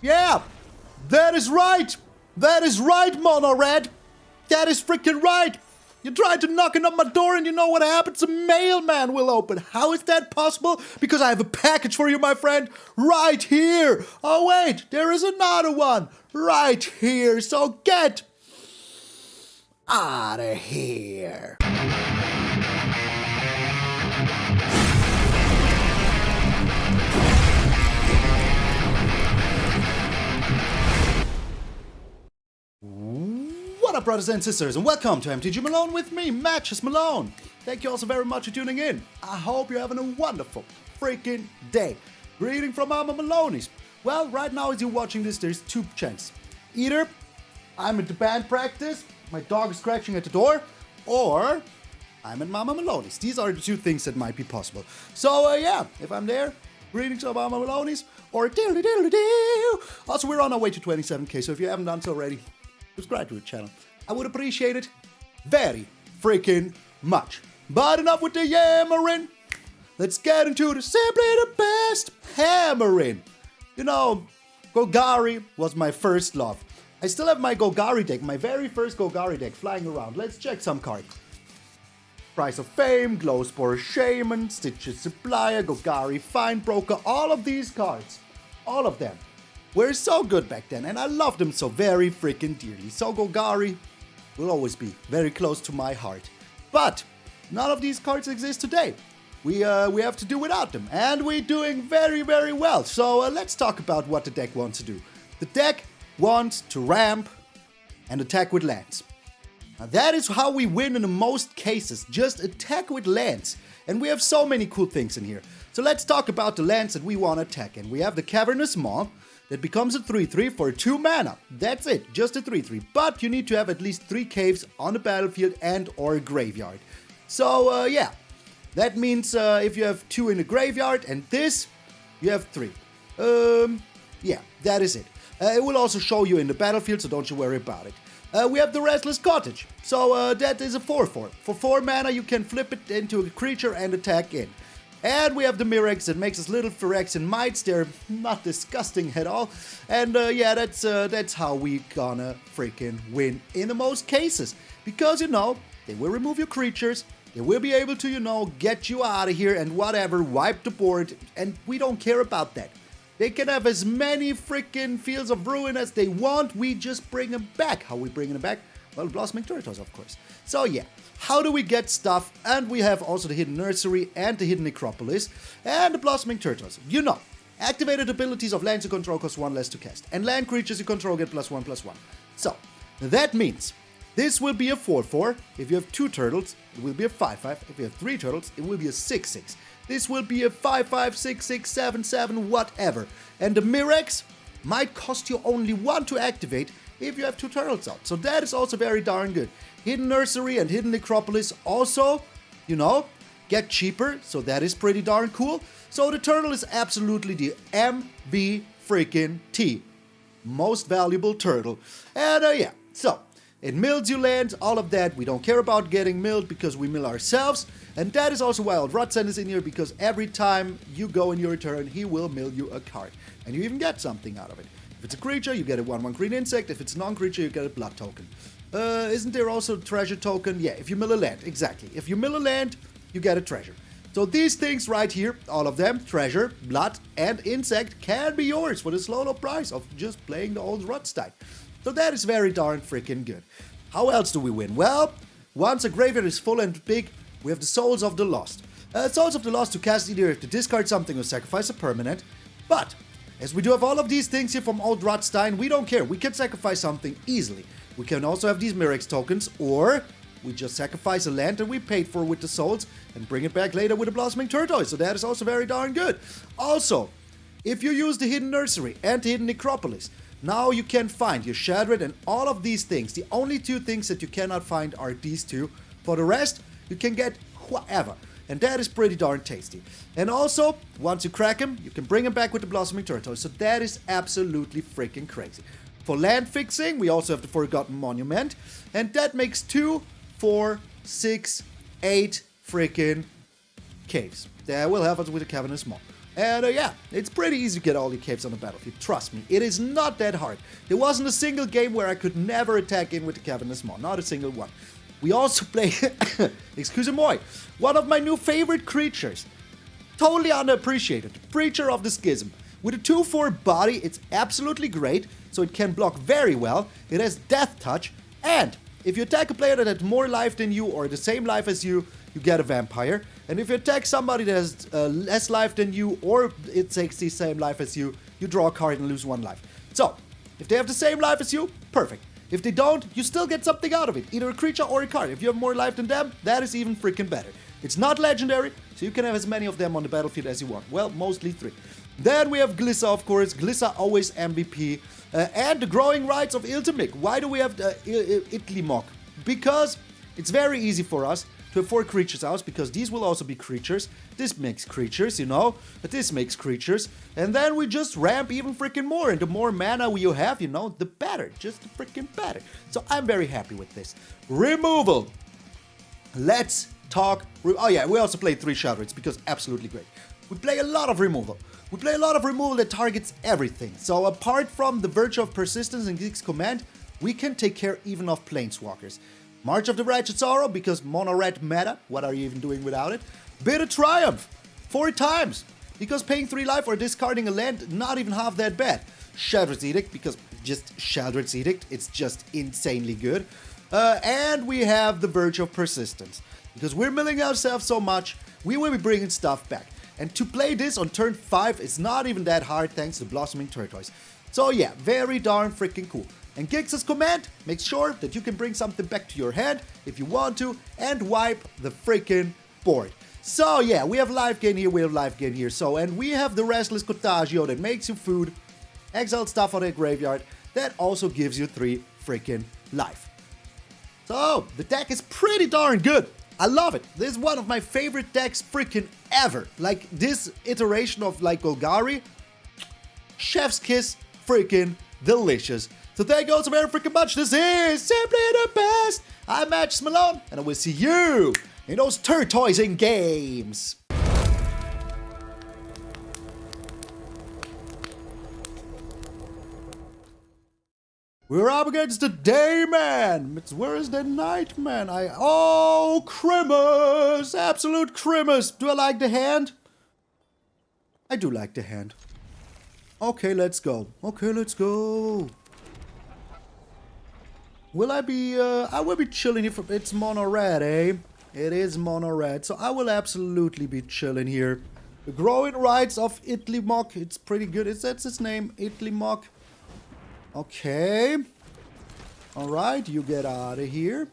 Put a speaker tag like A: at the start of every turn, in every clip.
A: Yeah, that is right. That is right, Mono Red. That is freaking right. You tried to knocking on my door and you know what happens? A mailman will open. How is that possible? Because I have a package for you, my friend, right here. Oh, wait, there is another one right here. So get out of here. What up, brothers and sisters, and welcome to MTG Malone with me, MtgA Malone. Thank you all so very much for tuning in. I hope you're having a wonderful freaking day. Greeting from Mama Maloney's. Well, right now as you're watching this, there's two chances. Either I'm at the band practice, my dog is scratching at the door, or I'm at Mama Maloney's. These are the two things that might be possible. So, yeah, if I'm there, greetings from Mama Maloney's, or diddly-diddly-doo. Also, we're on our way to 27k, so if you haven't done so already, subscribe to the channel. I would appreciate it very freaking much. But enough with the yammering. Let's get into the simply the best hammering. You know, GOLGARI was my first love. I still have my GOLGARI deck, my very first GOLGARI deck flying around. Let's check some cards. Price of Fame, Glowspore Shaman, Stitches Supplier, GOLGARI Find Broker, all of these cards, all of them were so good back then, and I loved them so very freaking dearly. So GOLGARI will always be very close to my heart. But none of these cards exist today. We have to do without them, and we're doing very, very well. So let's talk about what the deck wants to do. The deck wants to ramp and attack with lands. Now that is how we win in the most cases, just attack with lands. And we have so many cool things in here. So let's talk about the lands that we want to attack. And we have the Cavernous Maw, that becomes a 3/3 for 2 mana. That's it, just a 3/3. But you need to have at least 3 caves on the battlefield and or a graveyard. So yeah, that means if you have 2 in the graveyard and this, you have 3. Yeah, that is it. It will also show you in the battlefield, so don't you worry about it. We have the Restless Cottage. So that is a 4/4. For 4 mana, you can flip it into a creature and attack in. And we have the Mirrex that makes us little Phyrexian mites. They're not disgusting at all. And yeah, that's how we gonna freaking win in the most cases. Because, you know, they will remove your creatures. They will be able to, you know, get you out of here and whatever, wipe the board. And we don't care about that. They can have as many freaking Fields of Ruin as they want. We just bring them back. How we bringing them back? Well, Blossoming Tortoise, of course. So yeah, how do we get stuff? And we have also the Hidden Nursery and the Hidden Necropolis and the Blossoming Tortoise. You know, activated abilities of lands you control cost 1 less to cast. And land creatures you control get +1/+1. So, that means this will be a 4/4. If you have 2 turtles, it will be a 5/5. If you have 3 turtles, it will be a 6/6. This will be a 5/5, 6/6, 7/7, whatever. And the Mirrex might cost you only 1 to activate if you have 2 turtles out. So that is also very darn good. Hidden Nursery and Hidden Necropolis also, you know, get cheaper. So that is pretty darn cool. So the turtle is absolutely the MV freaking T. Most valuable turtle. And yeah, so it mills you lands, all of that. We don't care about getting milled because we mill ourselves. And that is also why Old Rutstein is in here, because every time you go in your turn, he will mill you a card. And you even get something out of it. If it's a creature, you get a 1/1 green insect. If it's a non-creature, you get a blood token. Isn't there also a treasure token? Yeah, if you mill a land, exactly. If you mill a land, you get a treasure. So these things right here, all of them, treasure, blood, and insect, can be yours for the slow low price of just playing the Old Rutstein. So that is very darn freaking good. How else do we win? Well, once a graveyard is full and big, we have the Souls of the Lost. Souls of the Lost to cast either if to discard something or sacrifice a permanent. But as we do have all of these things here from Old Rutstein, we don't care. We can sacrifice something easily. We can also have these Mirrex tokens, or we just sacrifice a land that we paid for with the souls and bring it back later with a Blossoming Tortoise. So that is also very darn good. Also, if you use the Hidden Nursery and the Hidden Necropolis, now you can find your Sheoldred and all of these things. The only 2 things that you cannot find are these 2. For the rest, you can get whatever. And that is pretty darn tasty. And also, once you crack them, you can bring them back with the Blossoming Tortoise. So that is absolutely freaking crazy. For land fixing, we also have the Forgotten Monument. And that makes 2, 4, 6, 8 freaking caves. That will help us with the Cavernous Maw. And yeah, it's pretty easy to get all your caves on the battlefield. Trust me, it is not that hard. There wasn't a single game where I could never attack in with the Cavernous Maw. Not a single one. We also play, excuse-moi, one of my new favorite creatures. Totally underappreciated. Preacher of the Schism. With a 2/4 body, it's absolutely great. So it can block very well. It has Death Touch. And if you attack a player that has more life than you or the same life as you, you get a vampire. And if you attack somebody that has less life than you or it takes the same life as you, you draw a card and lose 1 life. So, if they have the same life as you, perfect. If they don't, you still get something out of it. Either a creature or a card. If you have more life than them, that is even freaking better. It's not legendary, so you can have as many of them on the battlefield as you want. Well, mostly 3. Then we have Glissa, of course. Glissa always MVP. And the Growing Rites of Itlimoc. Why do we have Itlimoc? Because it's very easy for us to have 4 creatures out, because these will also be creatures. This makes creatures, you know. But this makes creatures. And then we just ramp even freaking more. And the more mana you have, you know, the better. Just the freaking better. So I'm very happy with this. Removal. Let's talk. Oh yeah, we also play 3 Sheoldreds because absolutely great. We play a lot of removal. We play a lot of removal that targets everything. So apart from the Virtue of Persistence and Geek's Command, we can take care even of Planeswalkers. March of the Wretched Sorrow, because mono red meta. What are you even doing without it? Bitter Triumph, 4 times. Because paying 3 life or discarding a land, not even half that bad. Sheoldred's Edict, because just Sheoldred's Edict, it's just insanely good. And we have the Virtue of Persistence. Because we're milling ourselves so much, we will be bringing stuff back. And to play this on turn 5 is not even that hard thanks to Blossoming Tortoise. So yeah, very darn freaking cool. And Gix's command makes sure that you can bring something back to your hand if you want to and wipe the freaking board. So yeah, we have life gain here, we have life gain here. So, and we have the Restless Cottage that makes you food, exile stuff on a graveyard, that also gives you 3 freaking life. So, the deck is pretty darn good. I love it. This is one of my favorite decks freaking ever. Like this iteration of like GOLGARI, chef's kiss, freaking delicious. So thank you all so very freaking much. This is simply the best. I'm MtgA Malone, and I will see you in those Turtoising Games. We're up against the Dayman. Where is the Nightman? Oh, Crimmers! Absolute Crimmers! Do I like the hand? I do like the hand. Okay, let's go. Okay, let's go. Will I be, I will be chilling here for, it's mono red, eh? It is mono red, so I will absolutely be chilling here. The Growing Rites of Itlimoc, it's pretty good. That's its name, Itlimoc. Okay. Alright, you get out of here.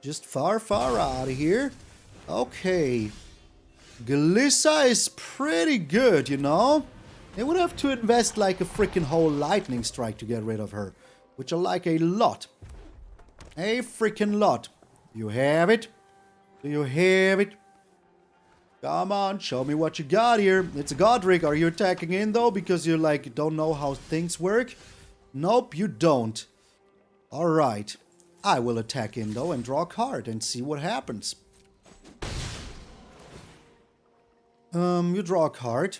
A: Just far, far out of here. Okay. Glissa is pretty good, you know? They would have to invest like a freaking whole lightning strike to get rid of her. Which I like a lot. A freaking lot. You have it? Do you have it? Come on, show me what you got here. It's a Godric. Are you attacking in though? Because you like don't know how things work? Nope, you don't. Alright. I will attack in though and draw a card and see what happens. You draw a card.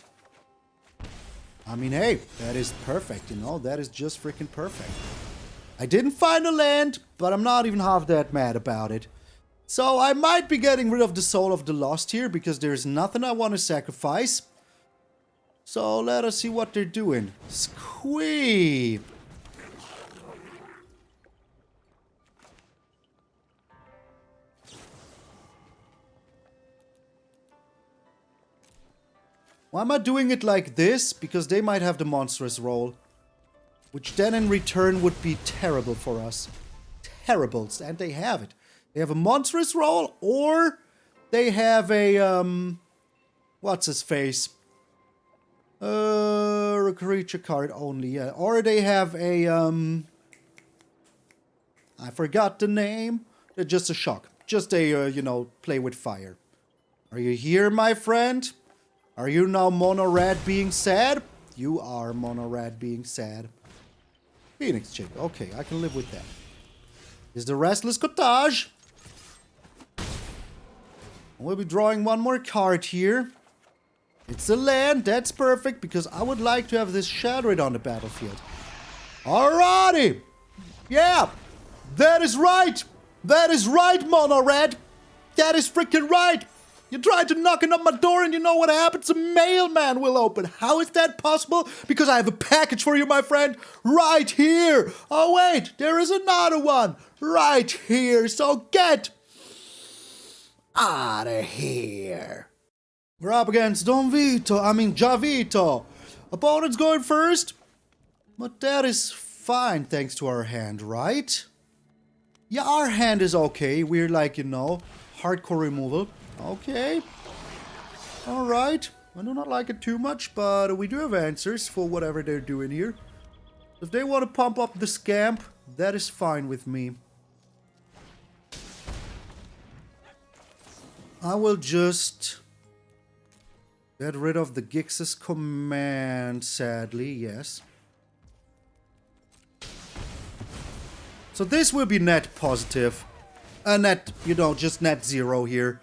A: I mean, hey, that is perfect, you know? That is just freaking perfect. I didn't find a land, but I'm not even half that mad about it. So I might be getting rid of the Soul of the Lost here, because there's nothing I want to sacrifice. So let us see what they're doing. Squee! Why am I doing it like this? Because they might have the monstrous roll. Which then in return would be terrible for us. Terrible. And they have it. They have a monstrous roll, or they have a, what's his face? A creature card only, yeah. Or they have a, I forgot the name. They're just a shock. Just a, you know, play with fire. Are you here, my friend? Are you now mono red being sad? You are mono red being sad. Phoenix chick. Okay, I can live with that. Is the Restless Cottage. We'll be drawing one more card here. It's a land. That's perfect because I would like to have this Sheoldred on the battlefield. Alrighty. Yeah. That is right. That is right, Mono Red. That is freaking right. You tried to knock on my door and you know what happens? A mailman will open. How is that possible? Because I have a package for you, my friend. Right here. Oh, wait. There is another one. Right here. So get out of here. We're up against Javito. Opponent's going first. But that is fine thanks to our hand, right? Yeah, our hand is okay. We're like, you know, hardcore removal. Okay. Alright. I do not like it too much, but we do have answers for whatever they're doing here. If they want to pump up the scamp, that is fine with me. I will just get rid of the Gix's command, sadly, yes. So this will be net positive. Net, you know, just net 0 here.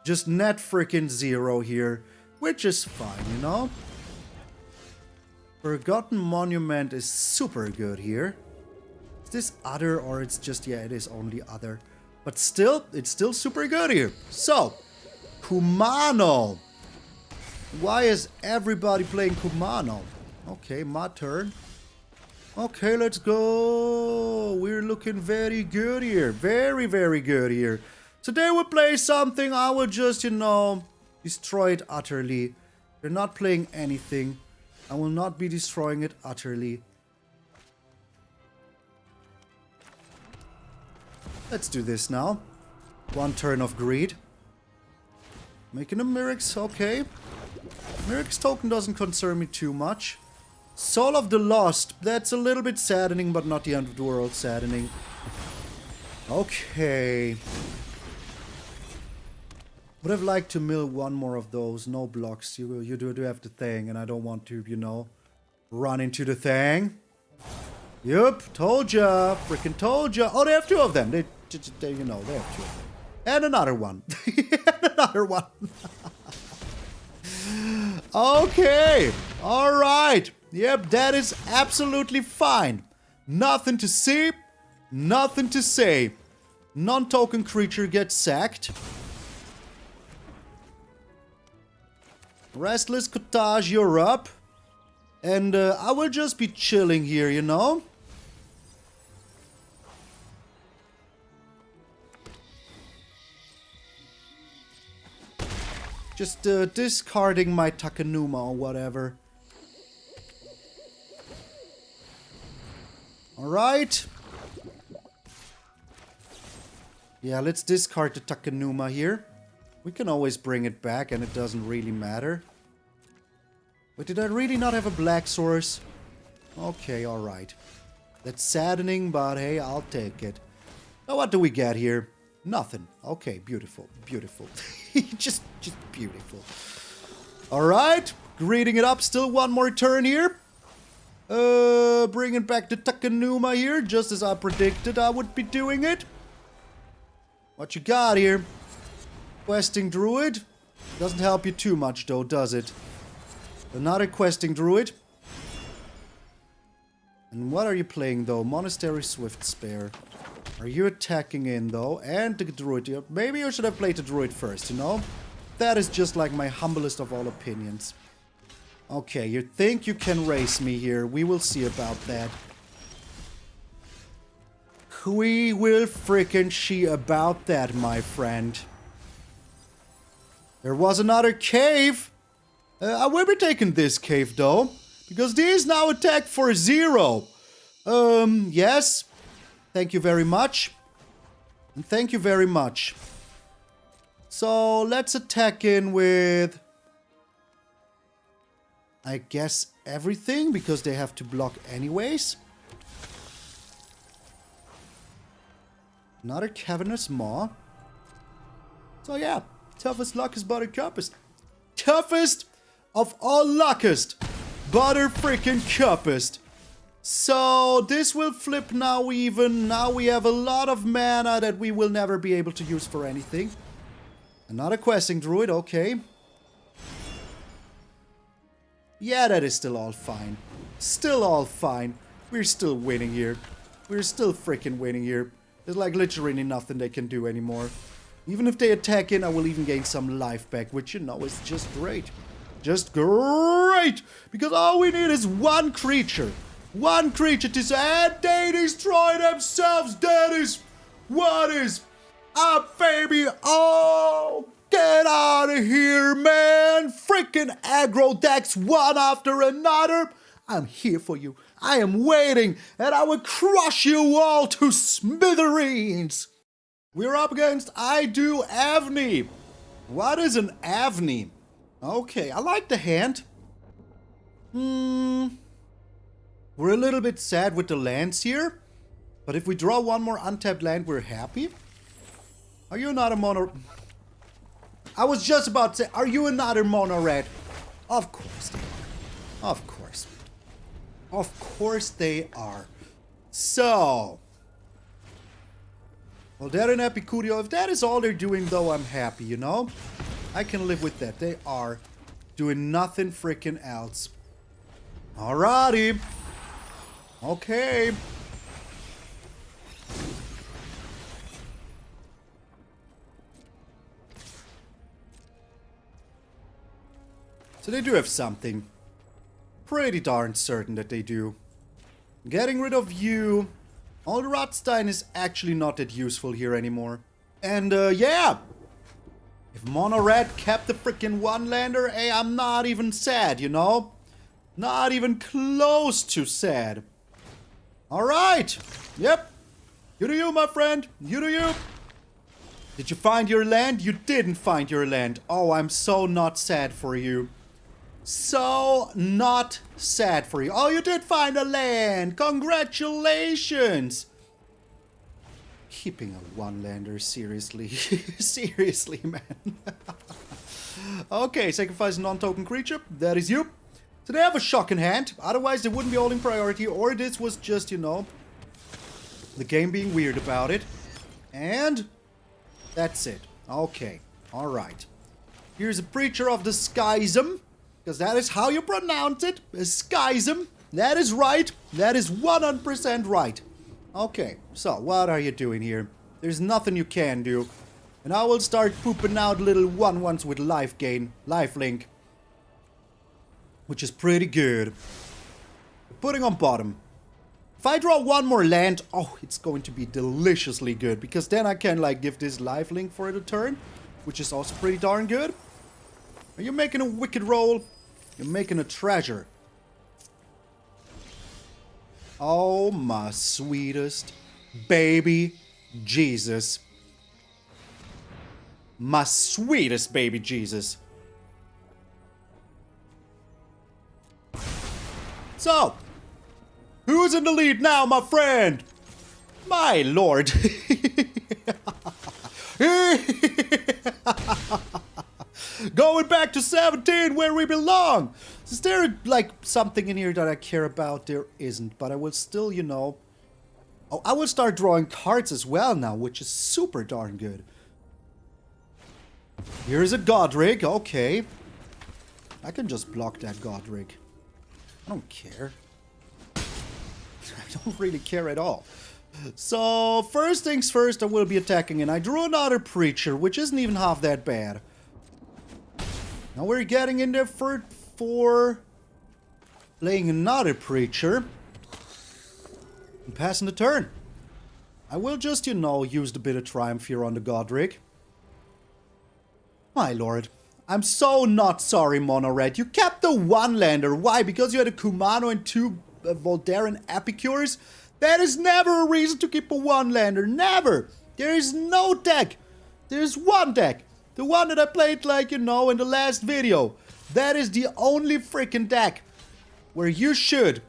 A: Just net freaking 0 here. Which is fine, you know. Forgotten Monument is super good here. Is this other or it's just, yeah, it is only other. But still, it's still super good here. So, Kumano. Why is everybody playing Kumano? Okay, my turn. Okay, let's go. We're looking very good here. Very, very good here. Today we'll play something. I will just, you know, destroy it utterly. They're not playing anything. I will not be destroying it utterly. Let's do this now. One turn of greed. Making a Mirrex, okay. Mirrex token doesn't concern me too much. Soul of the Lost, that's a little bit saddening, but not the end of the world saddening. Okay. Would have liked to mill one more of those. No blocks. You do have the thing, and I don't want to, you know, run into the thing. Yup, told ya. Freaking told ya. Oh, they have 2 of them. They you know, they have 2 of them. And another one. And another one. Okay. All right. Yep, that is absolutely fine. Nothing to see. Nothing to say. Non-token creature gets sacked. Restless Cottage, you're up. And I will just be chilling here, you know. Just discarding my Takenuma or whatever. Alright. Yeah, let's discard the Takenuma here. We can always bring it back and it doesn't really matter. But did I really not have a black source? Okay, alright. That's saddening, but hey, I'll take it. Now what do we get here? Nothing. Okay, beautiful. Beautiful. just beautiful. Alright, greeting it up. Still one more turn here. Bringing back the Takenuma here, just as I predicted I would be doing it. What you got here? Questing Druid. Doesn't help you too much though, does it? Another Questing Druid. And what are you playing though? Monastery Swift Spare. Are you attacking in though? And the Druid. Maybe you should have played the Druid first, you know? That is just like my humblest of all opinions. Okay, you think you can race me here. We will see about that. We will frickin' see about that, my friend. There was another cave. I will be taking this cave, though. Because these now attack for 0. Yes. Thank you very much. And thank you very much. So, let's attack in with... I guess everything, because they have to block anyways. Another Cavernous Maw. So yeah, toughest, luckiest, butter cuppest. Toughest of all luckiest, butter freaking cuppest. So this will flip now even. Now we have a lot of mana that we will never be able to use for anything. Another Questing Druid, okay. Yeah, that is still all fine. Still all fine. We're still winning here. We're still freaking winning here. There's like literally nothing they can do anymore. Even if they attack in, I will even gain some life back, which, you know, is just great. Just great! Because all we need is one creature. One creature to say, and they destroy themselves. That is what is up, baby. Oh, get out of here, man. Freaking aggro decks one after another. I'm here for you. I am waiting, and I will crush you all to smithereens. We're up against I Do Avni. What is an Avni? Okay, I like the hand. We're a little bit sad with the lands here. But if we draw one more untapped land, we're happy. Are you not a mono... I was just about to say, are you another mono red? Of course they are. Of course. Of course they are. So... well, they're an Epicurio. If that is all they're doing, though, I'm happy, you know? I can live with that. They are doing nothing freaking else. Alrighty. Okay. So they do have something. Pretty darn certain that they do. Getting rid of you... Old Rutstein is actually not that useful here anymore. And, yeah! If Mono Red kept the freaking one-lander, hey, I'm not even sad, you know? Not even close to sad. Alright! Yep! You do you, my friend! You do you! Did you find your land? You didn't find your land. Oh, I'm so not sad for you. So not sad for you. Oh, you did find a land! Congratulations! Keeping a one-lander, seriously. Seriously, man. Okay, sacrifice a non-token creature. That is you. So they have a shock in hand. Otherwise, they wouldn't be holding priority. Or this was just, you know, the game being weird about it. And that's it. Okay. Alright. Here's a Preacher of the Schism. Because that is how you pronounce it. A Schism. That is right. That is 100% right. Okay, so what are you doing here? There's nothing you can do. And I will start pooping out little 1/1s with life gain, life link. Which is pretty good. Putting on bottom. If I draw one more land, oh, it's going to be deliciously good. Because then I can, like, give this life link for the turn. Which is also pretty darn good. Are you making a wicked roll? You're making a treasure. Oh, my sweetest baby Jesus. My sweetest baby Jesus. So, who's in the lead now, my friend? My lord. Going back to 17 where we belong. Is there, like, something in here that I care about? There isn't, but I will still, you know... Oh, I will start drawing cards as well now, which is super darn good. Here's a Godric, okay. I can just block that Godric. I don't care. I don't really care at all. So, first things first, I will be attacking, and I drew another Preacher, which isn't even half that bad. Now we're getting in there for playing another Preacher. And passing the turn. I will just, you know, use the bit of triumph here on the Godric. My lord. I'm so not sorry, Mono Red. You kept the one-lander. Why? Because you had a Kumano and two Voldaran Epicures? That is never a reason to keep a one-lander. Never! There is no deck. There's one deck. The one that I played, like, you know, in the last video. That is the only freaking deck where you should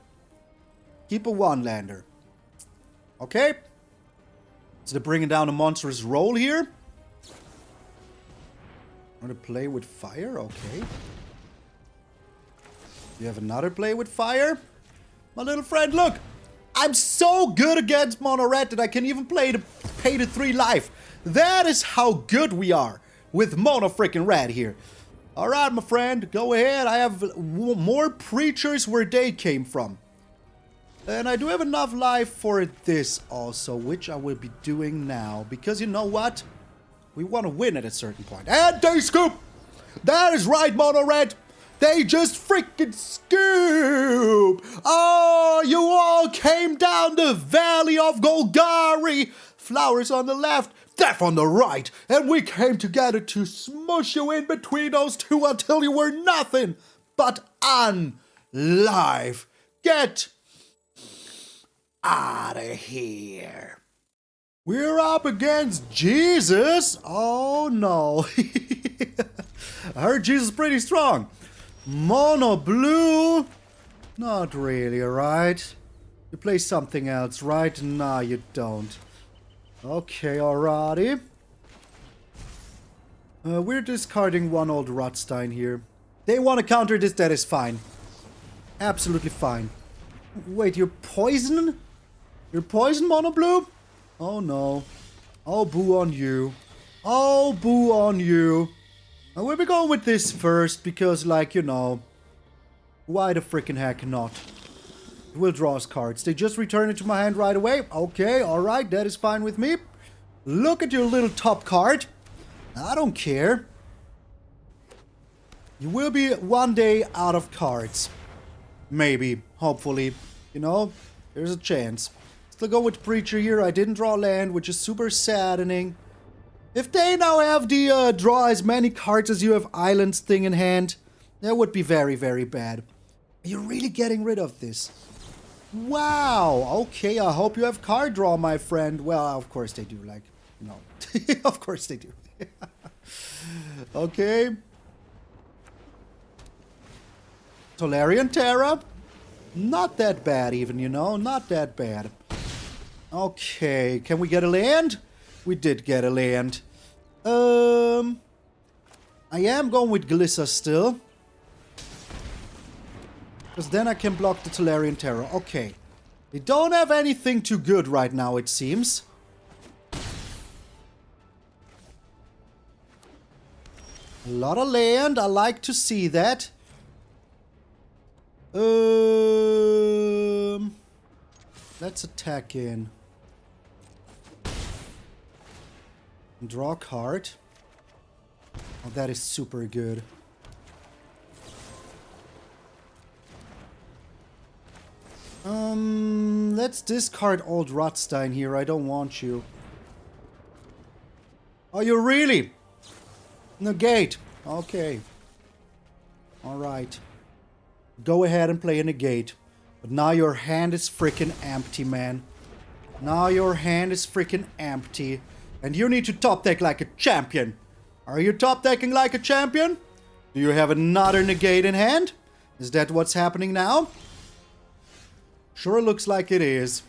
A: keep a one-lander. Okay? So they're bringing down a monstrous roll here. Want to play with fire? Okay. You have another play with fire? My little friend, look! I'm so good against Mono Red that I can even pay the 3 life. That is how good we are with Mono freaking Red here. Alright, my friend, go ahead. I have more preachers where they came from. And I do have enough life for this also, which I will be doing now. Because you know what? We want to win at a certain point. And they scoop! That is right, Mono Red! They just freaking scoop! Oh, you all came down the valley of Golgari! Flowers on the left, death on the right! And we came together to smush you in between those two until you were nothing but unlive. Get out of here. We're up against Jesus. Oh no. I heard Jesus is pretty strong. Mono blue. Not really, alright? You play something else, right? Nah, you don't. Okay, alrighty. We're discarding one Old Rutstein here. They want to counter this, that is fine. Absolutely fine. Wait, you're poison? You're poison, Mono blue? Oh no. Oh, boo on you. Oh, boo on you. And we'll be going with this first because, like, you know, why the freaking heck not? We'll draw us cards. They just return it to my hand right away. Okay, alright, that is fine with me. Look at your little top card. I don't care. You will be one day out of cards. Maybe, hopefully. You know, there's a chance. Still go with Preacher here. I didn't draw land, which is super saddening. If they now have the draw as many cards as you have islands thing in hand, that would be very, very bad. You're really getting rid of this. Wow. Okay, I hope you have card draw, my friend. Well, of course they do. Like, no. Of course they do. Okay. Tolarian Terra. Not that bad even, you know. Not that bad. Okay, can we get a land? We did get a land. I am going with Glissa still. Because then I can block the Tolarian Terror. Okay. They don't have anything too good right now, it seems. A lot of land. I like to see that. Let's attack in. Draw a card. Oh, that is super good. Let's discard Old Rutstein here. I don't want you. Oh, you really? Negate. Okay. Alright. Go ahead and play a negate. But now your hand is freaking empty, man. Now your hand is freaking empty. And you need to top deck like a champion. Are you top decking like a champion? Do you have another negate in hand? Is that what's happening now? Sure looks like it is.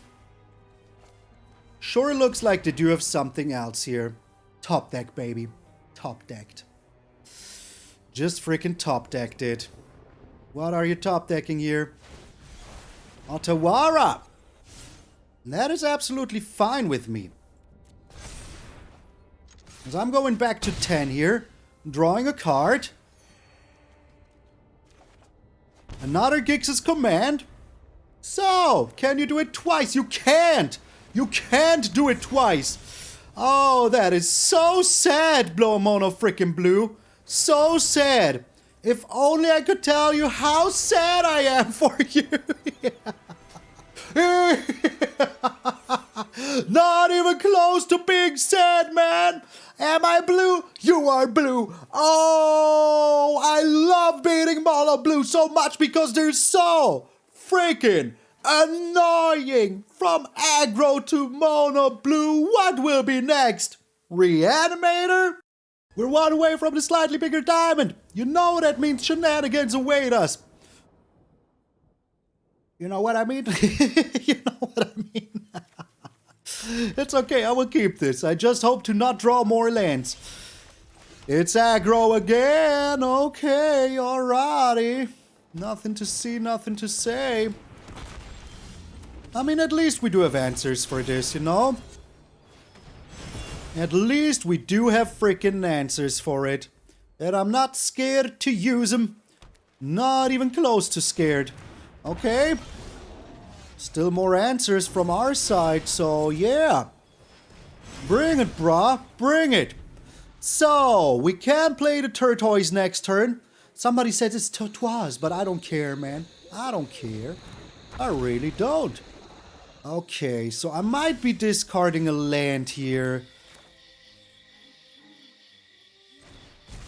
A: Sure looks like they do have something else here. Top deck, baby. Top decked. Just freaking top decked it. What are you top decking here? Otawara! That is absolutely fine with me. As I'm going back to 10 here. Drawing a card. Another Gix's command. So, can you do it twice? You can't! You can't do it twice! Oh, that is so sad, Blow Mono frickin' Blue. So sad. If only I could tell you how sad I am for you. Not even close to being sad, man. Am I blue? You are blue. Oh, I love beating Mono Blue so much because they're so freaking annoying. From aggro to Mono Blue, what will be next? Reanimator? We're one away from the slightly bigger diamond. You know that means shenanigans await us. You know what I mean? You know what I mean? It's okay, I will keep this. I just hope to not draw more lands. It's aggro again. Okay, alrighty. Nothing to see, nothing to say. I mean, at least we do have answers for this, you know? At least we do have freaking answers for it. And I'm not scared to use them. Not even close to scared. Okay. Still more answers from our side, so yeah. Bring it, brah. Bring it. So, we can play the Turtoise next turn. Somebody said it's Tortoise, but I don't care, man. I don't care. I really don't. Okay, so I might be discarding a land here.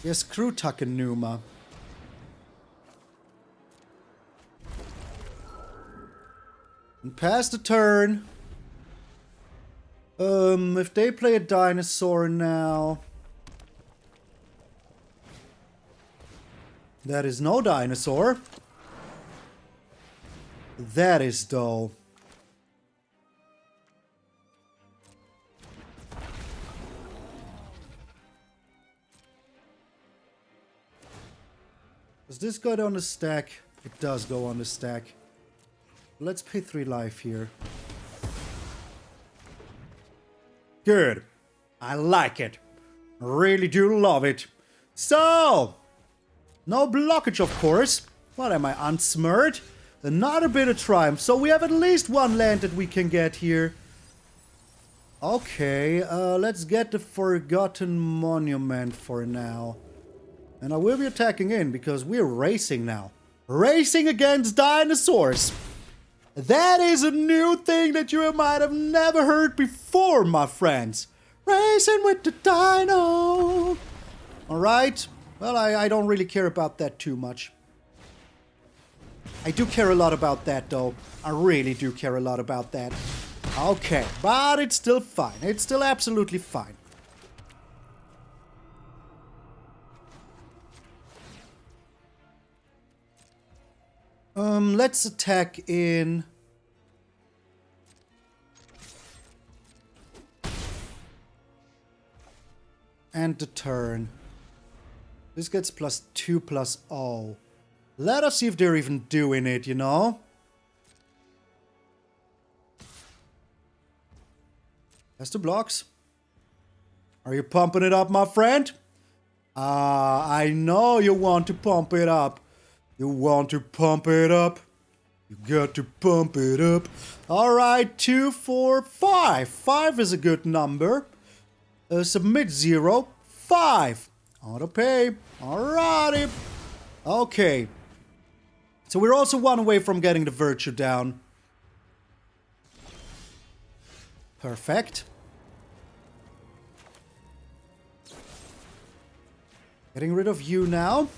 A: Yeah, screw Takenuma. And pass the turn. If they play a dinosaur now... That is no dinosaur. That is though. Does this go on the stack? It does go on the stack. Let's pay 3 life here. Good. I like it. Really do love it. So, no blockage, of course. What am I, unsmirred? Another bit of triumph. So we have at least one land that we can get here. Okay, let's get the Forgotten Monument for now. And I will be attacking in because we're racing now. Racing against dinosaurs. That is a new thing that you might have never heard before, my friends. Racing with the dino. Alright. Well, I don't really care about that too much. I do care a lot about that, though. I really do care a lot about that. Okay, but it's still fine. It's still absolutely fine. Let's attack in... And the turn. This gets +2/+0. Let us see if they're even doing it, you know? That's the blocks. Are you pumping it up, my friend? I know you want to pump it up. You want to pump it up. You got to pump it up. Alright, 2, 4, 5. 5 is a good number. Submit 0. 5. Auto pay. Alrighty. Okay. So we're also one away from getting the virtue down. Perfect. Getting rid of you now.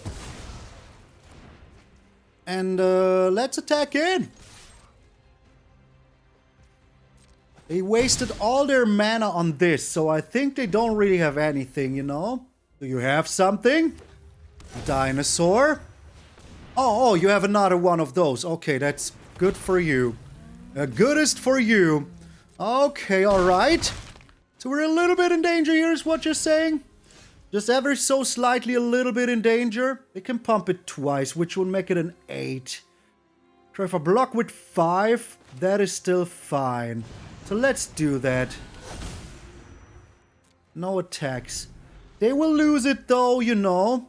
A: And let's attack in. They wasted all their mana on this, so I think they don't really have anything, you know? Do you have something? A dinosaur? Oh, you have another one of those. Okay, that's good for you. Goodest for you. Okay, alright. So we're a little bit in danger here, is what you're saying? Just ever so slightly a little bit in danger. They can pump it twice, which will make it an 8. So if I block with 5, that is still fine. So let's do that. No attacks. They will lose it though, you know.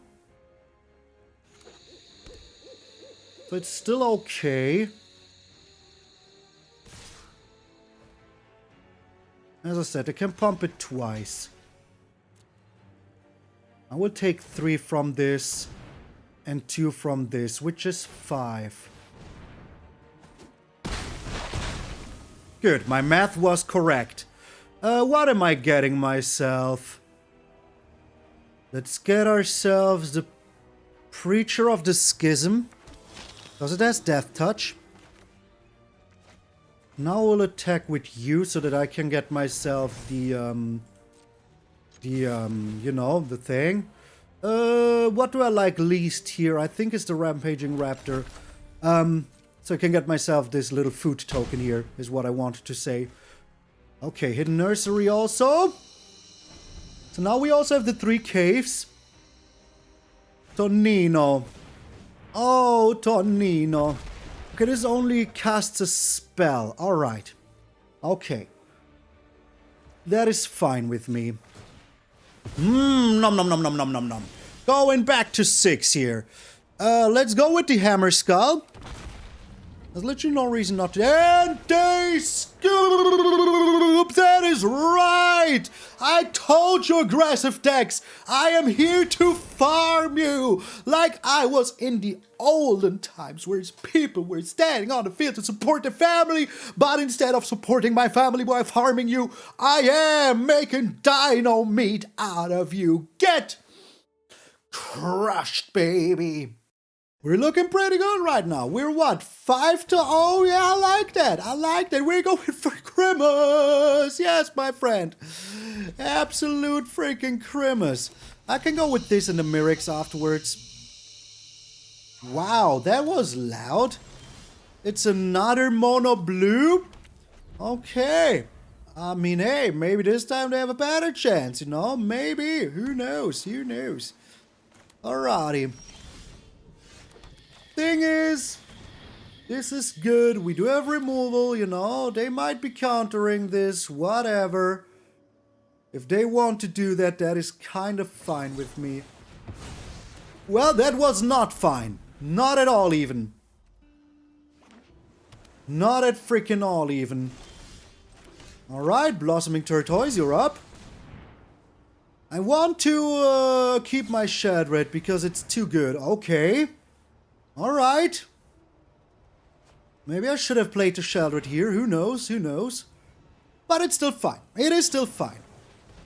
A: So it's still okay. As I said, they can pump it twice. I will take 3 from this and 2 from this, which is 5. Good, my math was correct. What am I getting myself? Let's get ourselves the Preacher of the Schism. Because it has Death Touch. Now we'll attack with you so that I can get myself the you know, the thing. What do I like least here? I think it's the Rampaging Raptor. So I can get myself this little food token here, is what I wanted to say. Okay, Hidden Nursery also. So now we also have the 3 caves. Tonino. Oh, Tonino. Okay, this only casts a spell. Alright. Okay. That is fine with me. Nom nom nom nom nom nom nom. Going back to 6 here. Let's go with the Hammer Skull. There's literally no reason not to. And they scoop! That is right! I told you, aggressive decks! I am here to farm you! Like I was in the olden times where people were standing on the field to support their family, but instead of supporting my family by farming you, I am making dino meat out of you. Get crushed, baby! We're looking pretty good right now. We're what? 5-0? Yeah, I like that. I like that. We're going for Grimace. Yes, my friend. Absolute freaking Grimace. I can go with this in the Mirrex afterwards. Wow, that was loud. It's another mono blue. Okay. I mean, hey, maybe this time they have a better chance, you know? Maybe. Who knows? Who knows? Alrighty. Thing is, this is good. We do have removal, you know. They might be countering this, whatever. If they want to do that, that is kind of fine with me. Well, that was not fine. Not at all even. Not at freaking all even. Alright, Blossoming Tortoise, you're up. I want to keep my Sheoldred because it's too good. Okay. Alright. Maybe I should have played the Sheoldred here. Who knows? Who knows? But it's still fine. It is still fine.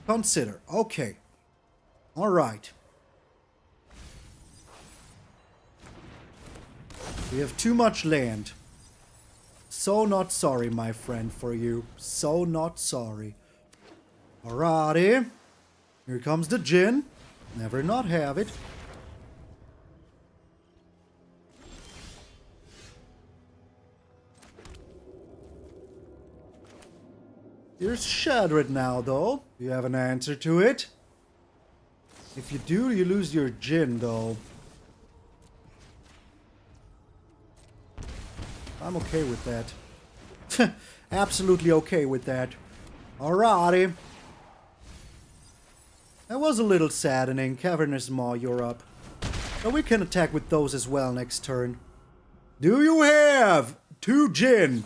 A: Consider. Okay. Alright. We have too much land. So not sorry, my friend, for you. So not sorry. Alrighty. Here comes the Djinn. Never not have it. Here's Sheoldred now, though. You have an answer to it? If you do, you lose your Djinn, though. I'm okay with that. Absolutely okay with that. Alrighty. That was a little saddening. Cavernous Maw, you're up. But we can attack with those as well next turn. Do you have 2 Djinn?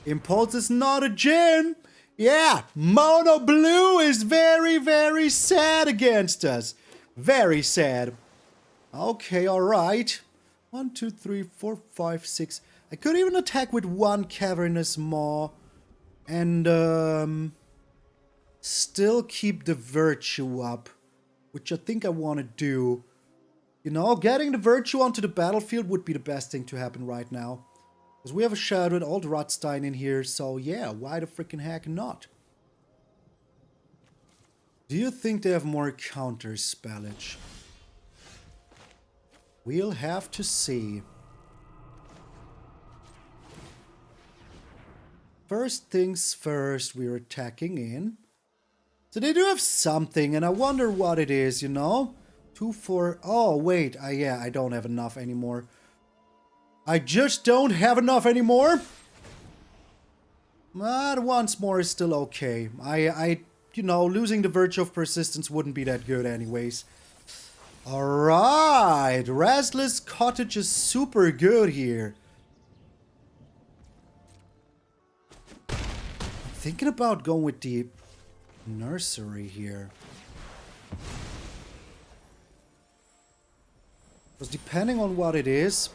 A: Impulse is not a Djinn. Yeah, Mono Blue is very, very sad against us. Very sad. Okay, alright. 1, 2, 3, 4, 5, 6. I could even attack with 1 Cavernous Maw. And, still keep the Virtue up. Which I think I want to do. You know, getting the Virtue onto the battlefield would be the best thing to happen right now. Because we have a Sheoldred, Old Rutstein in here, so yeah, why the freaking heck not? Do you think they have more counter spellage? We'll have to see. First things first, we're attacking in. So they do have something, and I wonder what it is, you know? 2, 4... Oh, wait, yeah, I don't have enough anymore. I just don't have enough anymore. But once more is still okay. You know, losing the Virtue of Persistence wouldn't be that good anyways. Alright, Restless Cottage is super good here. I'm thinking about going with the Nursery here. Because depending on what it is...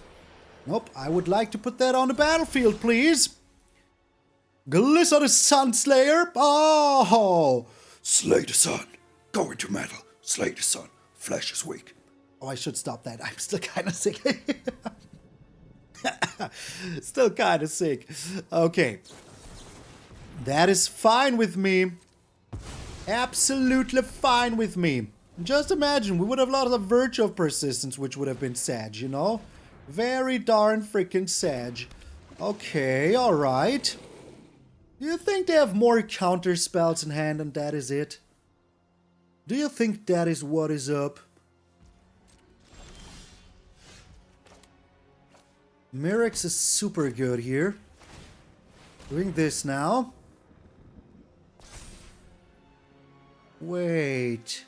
A: Nope, I would like to put that on the battlefield, please. Glissa Sunslayer. Oh! Slay the sun. Go into metal. Slay the sun. Flesh is weak. Oh, I should stop that. I'm still kind of sick. Still kind of sick. Okay. That is fine with me. Absolutely fine with me. Just imagine, we would have lost a Virtue of Persistence, which would have been sad, you know? Very darn freaking sad. Okay, alright. Do you think they have more counter spells in hand and that is it? Do you think that is what is up? Mirrex is super good here. Doing this now. Wait.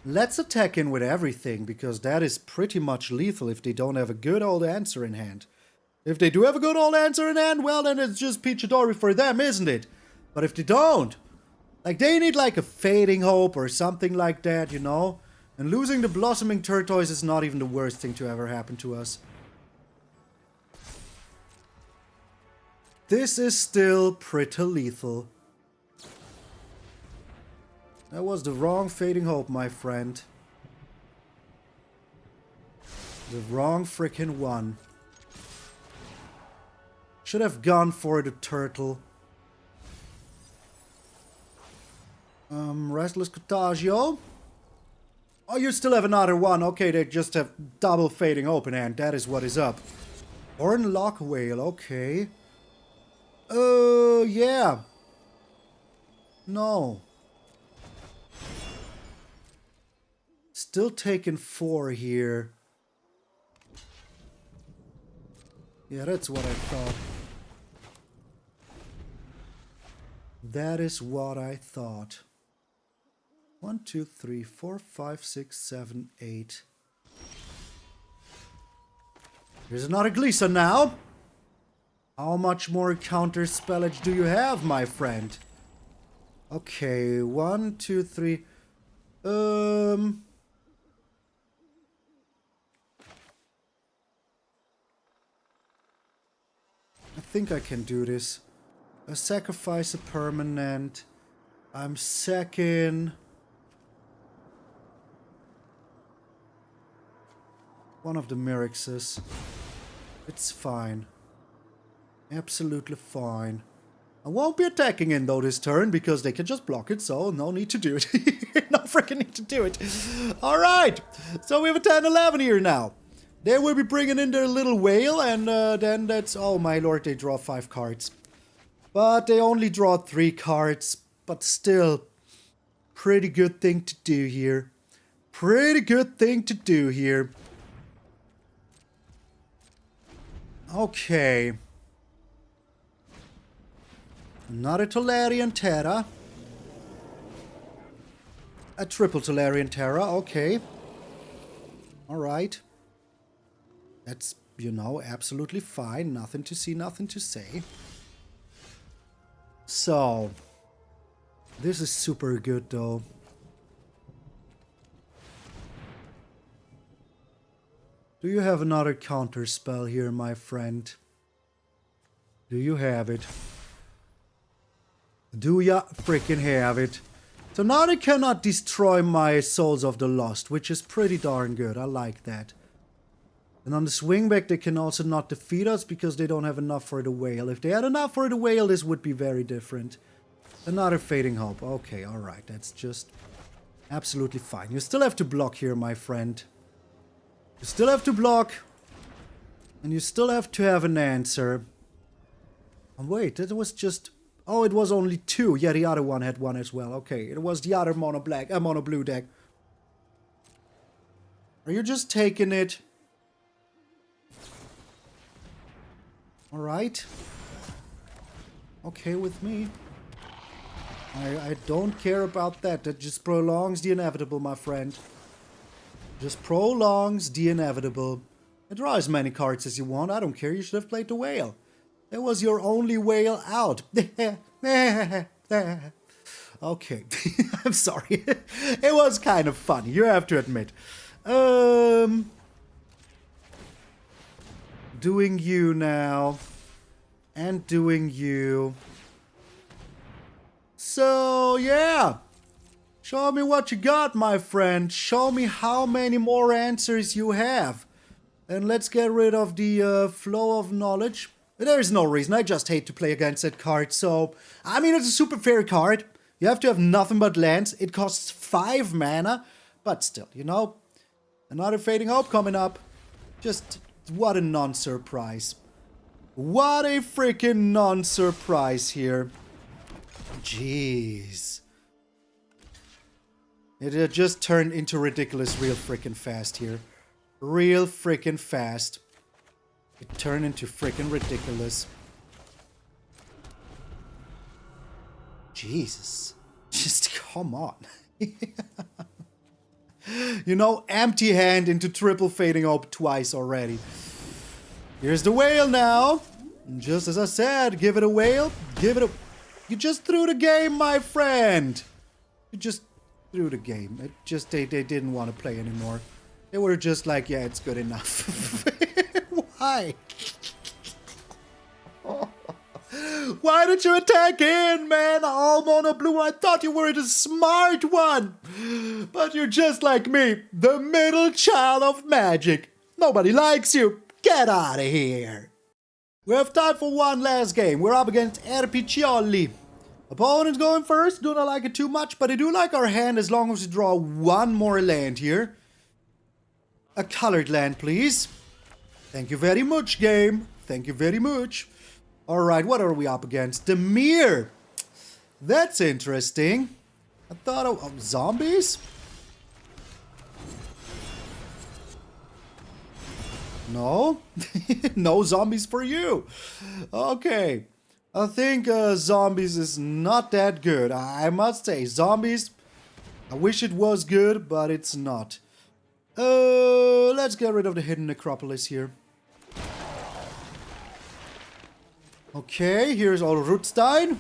A: Let's attack in with everything, because that is pretty much lethal if they don't have a good old answer in hand. If they do have a good old answer in hand, well, then it's just Pichidori for them, isn't it? But if they don't, like, they need like a Fading Hope or something like that, you know? And losing the Blossoming Tortoise is not even the worst thing to ever happen to us. This is still pretty lethal. That was the wrong Fading Hope, my friend. The wrong frickin' one. Should have gone for the turtle. Restless Cottage. Oh, you still have another one. Okay, they just have double Fading Hope in hand. That is what is up. Hornlock Whale. Okay. Yeah. No. Still taking 4 here. Yeah, that's what I thought. That is what I thought. 1, 2, 3, 4, 5, 6, 7, 8. Here's another Glissa now. How much more counter spellage do you have, my friend? Okay, 1, 2, 3. I think I can do this. I sacrifice a permanent. I'm sacking one of the Mirrexes. It's fine. Absolutely fine. I won't be attacking in though this turn because they can just block it, so no need to do it. No freaking need to do it. Alright, so we have a 10-11 here now. They will be bringing in their little whale, and then that's... Oh my lord, they draw 5 cards. But they only draw 3 cards. But still, pretty good thing to do here. Pretty good thing to do here. Okay. Another Tolarian Terra. A triple Tolarian Terra, okay. Alright. That's, you know, absolutely fine. Nothing to see, nothing to say. So, this is super good though. Do you have another counter spell here, my friend? Do you have it? Do ya freaking have it? So now they cannot destroy my Souls of the Lost, which is pretty darn good. I like that. And on the swing back, they can also not defeat us because they don't have enough for the whale. If they had enough for the whale, this would be very different. Another Fading Hope. Okay, alright. That's just absolutely fine. You still have to block here, my friend. You still have to block. And you still have to have an answer. And wait, that was just... Oh, it was only 2. Yeah, the other one had 1 as well. Okay, it was the other mono blue deck. Are you just taking it? Alright. Okay with me. I don't care about that. That just prolongs the inevitable, my friend. Just prolongs the inevitable. And draw as many cards as you want. I don't care. You should have played the whale. That was your only whale out. Okay. I'm sorry. It was kind of funny. You have to admit. Doing you now. And doing you. So, yeah. Show me what you got, my friend. Show me how many more answers you have. And let's get rid of the flow of knowledge. There is no reason. I just hate to play against that card. So, I mean, it's a super fair card. You have to have nothing but lands. It costs 5 mana. But still, you know. Another Fading Hope coming up. Just, what a non-surprise. What a freaking non-surprise here. Jeez. It just turned into ridiculous real freaking fast here. Real freaking fast. It turned into freaking ridiculous. Jesus. Just come on. You know, empty hand into triple fading up twice already. Here's the whale now. Just as I said, give it a whale. Give it a... You just threw the game, my friend. You just threw the game. It just, they didn't want to play anymore. They were just like, yeah, it's good enough. Why? Why did you attack in, man? All mono blue. I thought you were the smart one. But you're just like me, the middle child of magic. Nobody likes you. Get out of here. We have time for one last game. We're up against RPG. Opponent's going first. Do not like it too much, but I do like our hand as long as we draw one more land here. A colored land, please. Thank you very much, game. Thank you very much. Alright, what are we up against? DIMIR. That's interesting. I thought of zombies? No? No zombies for you. Okay. I think zombies is not that good. I must say, zombies, I wish it was good, but it's not. Let's get rid of the Hidden Necropolis here. Okay, here's Old Rutstein.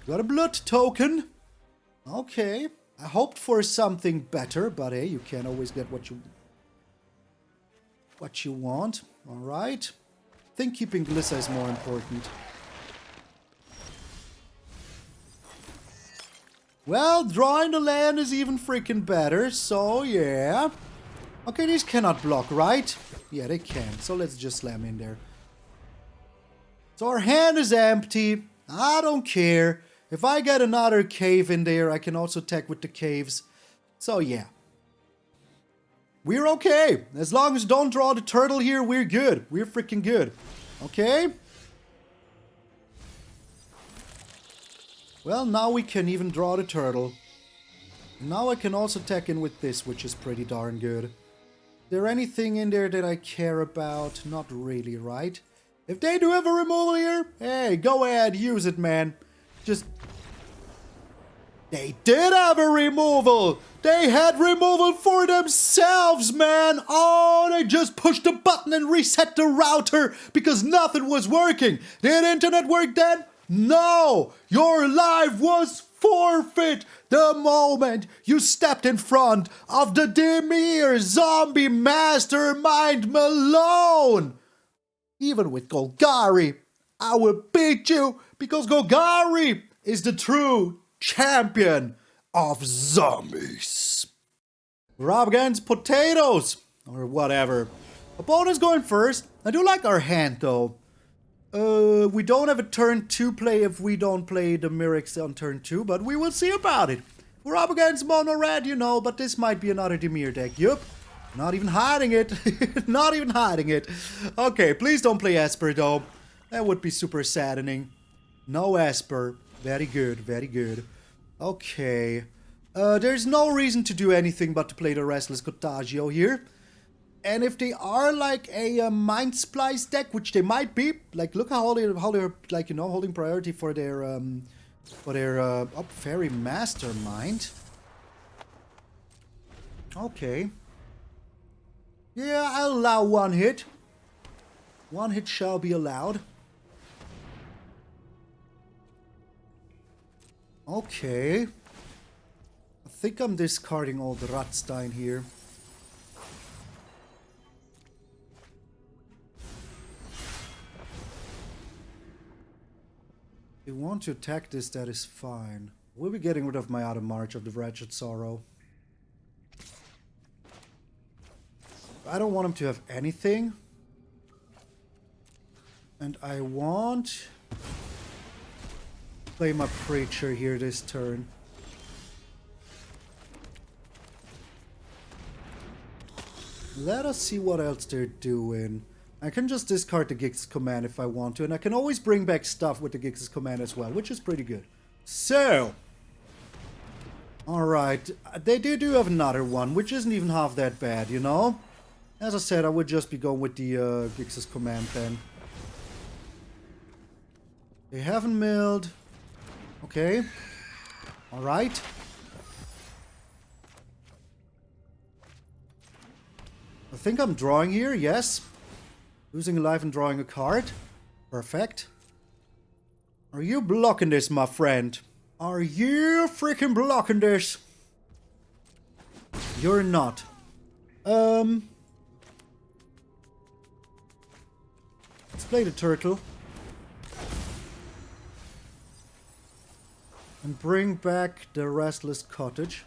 A: Got a blood token. Okay. I hoped for something better, but hey, you can't always get what you want. Alright. I think keeping Glissa is more important. Well, drawing the land is even freaking better, so yeah. Okay, these cannot block, right? Yeah, they can, so let's just slam in there. So our hand is empty. I don't care. If I get another cave in there, I can also attack with the caves. So yeah. We're okay. As long as don't draw the turtle here, we're good. We're freaking good. Okay? Well, now we can even draw the turtle. Now I can also attack in with this, which is pretty darn good. Is there anything in there that I care about? Not really, right? If they do have a removal here, hey, go ahead, use it, man. Just... They did have a removal! They had removal for themselves, man! Oh, they just pushed the button and reset the router because nothing was working. Did internet work then? No! Your life was forfeit the moment you stepped in front of the DIMIR zombie mastermind Malone! Even with GOLGARI, I will beat you because GOLGARI is the true champion of zombies. We're up against potatoes, or whatever. Opponent's going first. I do like our hand, though. We don't have a turn 2 play if we don't play the Mirrex on turn 2, but we will see about it. We're up against mono red, you know, but this might be another DIMIR deck. Yup. Not even hiding it. Not even hiding it. Okay, please don't play Esper, though. That would be super saddening. No Esper. Very good, very good. Okay. There's no reason to do anything but to play the Restless Cottage here. And if they are like a Mind Splice deck, which they might be, like look how they're like, you know, holding priority for their Fairy Mastermind. Okay. Yeah, I'll allow one hit. One hit shall be allowed. Okay. I think I'm discarding Old Rutstein here. If you want to attack this, that is fine. We'll be getting rid of my Outer March of the Wretched Sorrow. I don't want him to have anything. And I want... play my Preacher here this turn. Let us see what else they're doing. I can just discard the Gix's command if I want to, and I can always bring back stuff with the Gix's command as well, which is pretty good. So, alright, they do have another one, which isn't even half that bad, you know? As I said, I would just be going with the Gix's command then. They haven't milled. Okay. Alright. I think I'm drawing here, yes. Losing a life and drawing a card. Perfect. Are you blocking this, my friend? Are you freaking blocking this? You're not. Let's play the turtle. And bring back the Restless Cottage.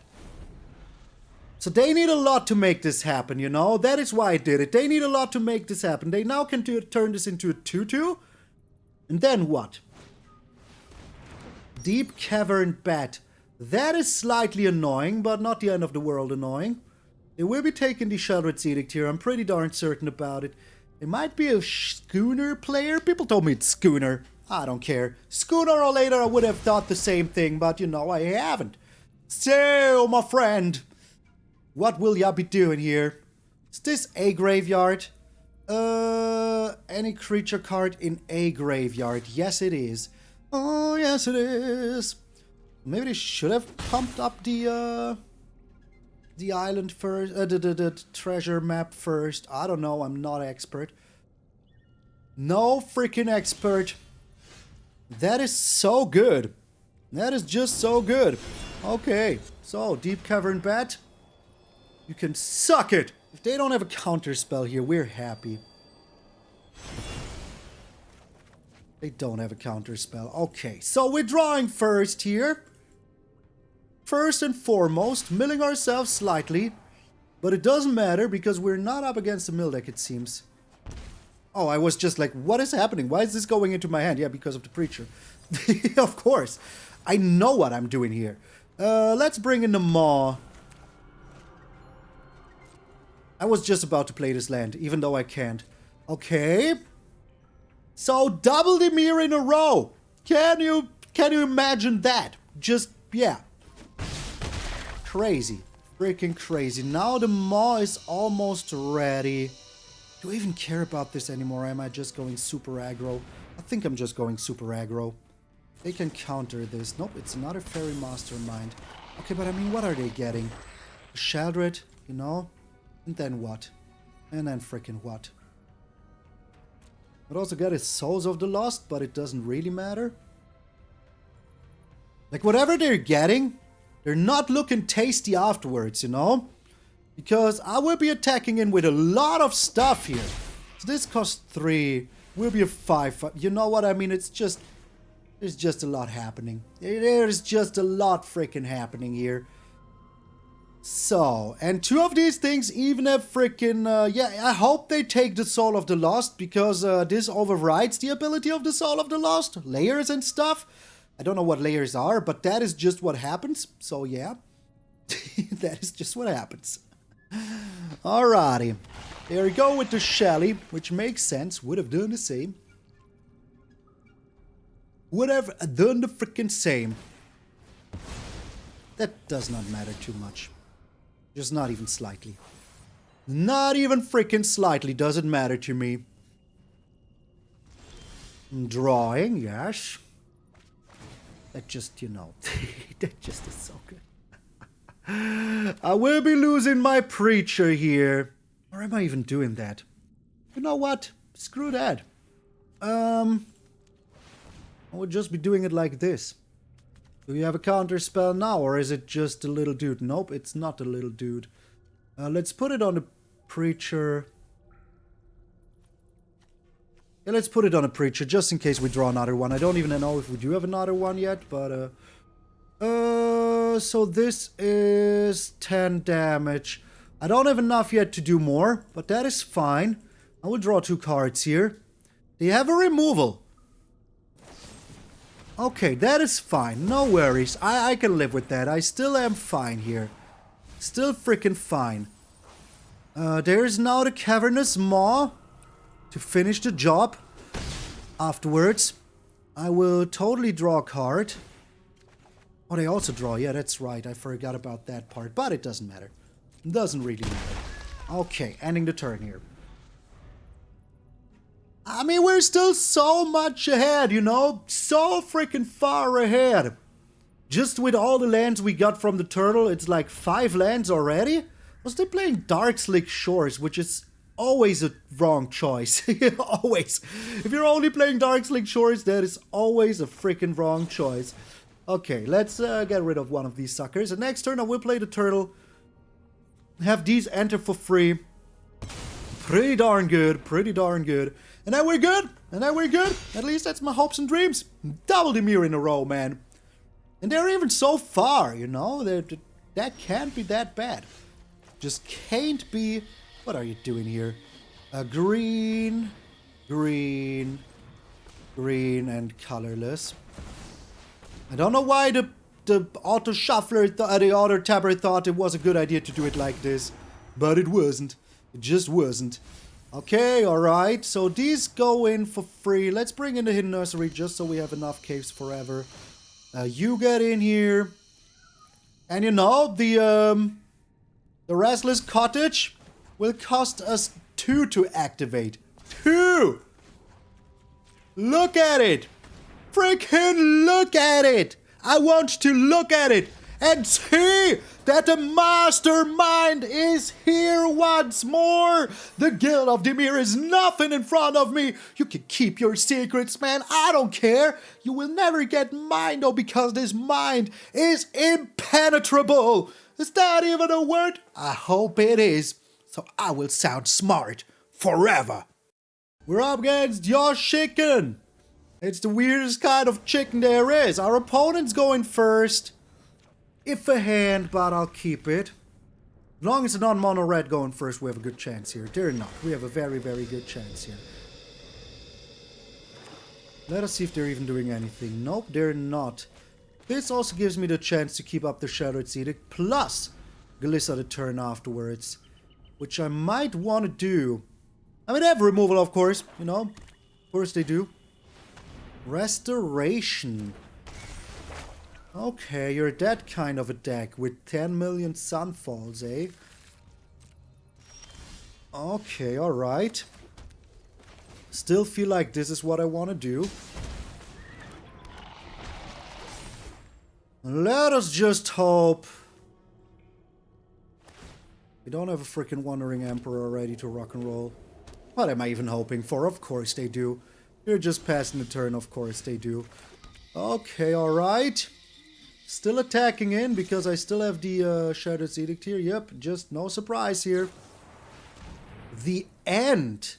A: So they need a lot to make this happen, you know? That is why I did it. They need a lot to make this happen. They now can turn this into a 2-2. And then what? Deep Cavern Bat. That is slightly annoying, but not the end of the world annoying. They will be taking the Sheoldred's Edict here. I'm pretty darn certain about it. It might be a Schooner player. People told me it's Schooner. I don't care. Schooner or later I would have thought the same thing, but you know, I haven't. So, my friend, what will ya be doing here? Is this a graveyard? Any creature card in a graveyard. Yes, it is. Oh, yes, it is. Maybe they should have pumped up the island first, the treasure map first. I don't know, I'm not expert. No freaking expert. That is so good. That is just so good. Okay, so Deep Cavern Bat. You can suck it. If they don't have a counter spell here, we're happy. They don't have a counter spell. Okay, so we're drawing first here. First and foremost, milling ourselves slightly. But it doesn't matter because we're not up against the mill deck, it seems. Oh, I was just like, what is happening? Why is this going into my hand? Yeah, because of the Preacher. Of course. I know what I'm doing here. Let's bring in the Maw. I was just about to play this land, even though I can't. Okay. So, double DIMIR in a row. Can you imagine that? Just, yeah. Crazy. Freaking crazy. Now the Maw is almost ready. Do I even care about this anymore? Am I just going super aggro? I think I'm just going super aggro. They can counter this. Nope, it's not a Fairy Mastermind. Okay, but I mean, what are they getting? A Sheoldred, you know? And then what? And then freaking what? I'd also get is Souls of the Lost, but it doesn't really matter. Like, whatever they're getting, they're not looking tasty afterwards, you know? Because I will be attacking in with a lot of stuff here. So this costs 3. Will be a 5. You know what I mean? It's just... There's just a lot happening. There's just a lot freaking happening here. So, and 2 of these things even have freaking... yeah, I hope they take the Soul of the Lost, because this overrides the ability of the Soul of the Lost. Layers and stuff. I don't know what layers are, but that is just what happens. So, yeah. That is just what happens. Alrighty. There we go with the Shelly, which makes sense. Would have done the same. Would have done the freaking same. That does not matter too much. Just not even slightly. Not even freaking slightly does it matter to me. Drawing, yes. That just, you know, that just is so good. I will be losing my Preacher here. Or am I even doing that? You know what? Screw that. I would just be doing it like this. Do you have a counter spell now, or is it just a little dude? Nope, it's not a little dude. Let's put it on the Preacher. Yeah, let's put it on a Preacher, just in case we draw another one. I don't even know if we do have another one yet, but... so this is 10 damage. I don't have enough yet to do more, but that is fine. I will draw 2 cards here. They have a removal. Okay, that is fine. No worries. I can live with that. I still am fine here. Still freaking fine. There's now the Cavernous Maw to finish the job. Afterwards, I will totally draw a card. Oh, they also draw. Yeah, that's right. I forgot about that part. But it doesn't matter. It doesn't really matter. Okay, ending the turn here. I mean, we're still so much ahead, you know? So freaking far ahead. Just with all the lands we got from the turtle, it's like 5 lands already? Was they playing Dark Slick Shores, which is always a wrong choice. Always. If you're only playing Dark Slick Shores, that is always a freaking wrong choice. Okay, let's get rid of one of these suckers. And next turn I will play the turtle. Have these enter for free. Pretty darn good, pretty darn good. And then we're good, and then we're good. At least that's my hopes and dreams. Double DIMIR in a row, man. And they're even so far, you know? That can't be that bad. Just can't be... What are you doing here? Green, green, green, and colorless. I don't know why the auto shuffler, the auto tapper thought it was a good idea to do it like this. But it wasn't. It just wasn't. Okay, alright. So these go in for free. Let's bring in the Hidden Nursery just so we have enough caves forever. You get in here. And you know, the Restless Cottage will cost us 2 to activate. 2! Look at it! Freaking look at it! I want to look at it and see that the mastermind is here once more! The Guild of DIMIR is nothing in front of me! You can keep your secrets, man, I don't care! You will never get mine though, because this mind is impenetrable! Is that even a word? I hope it is. So I will sound smart forever. We're up against your chicken. It's the weirdest kind of chicken there is. Our opponent's going first. If a hand, but I'll keep it. As long as it's not mono red going first, we have a good chance here. They're not. We have a very, very good chance here. Let us see if they're even doing anything. Nope, they're not. This also gives me the chance to keep up the Sheoldred's Edict, plus Glissa the turn afterwards. Which I might want to do. I mean, they have removal, of course, you know. Of course they do. Restoration. Okay, you're that kind of a deck with 10 million Sunfalls, eh? Okay, alright. Still feel like this is what I want to do. Let us just hope... We don't have a freaking Wandering Emperor ready to rock and roll. What am I even hoping for? Of course they do. You're just passing the turn, of course they do. Okay, alright. Still attacking in, because I still have the Sheoldred's Edict here. Yep, just no surprise here. The end.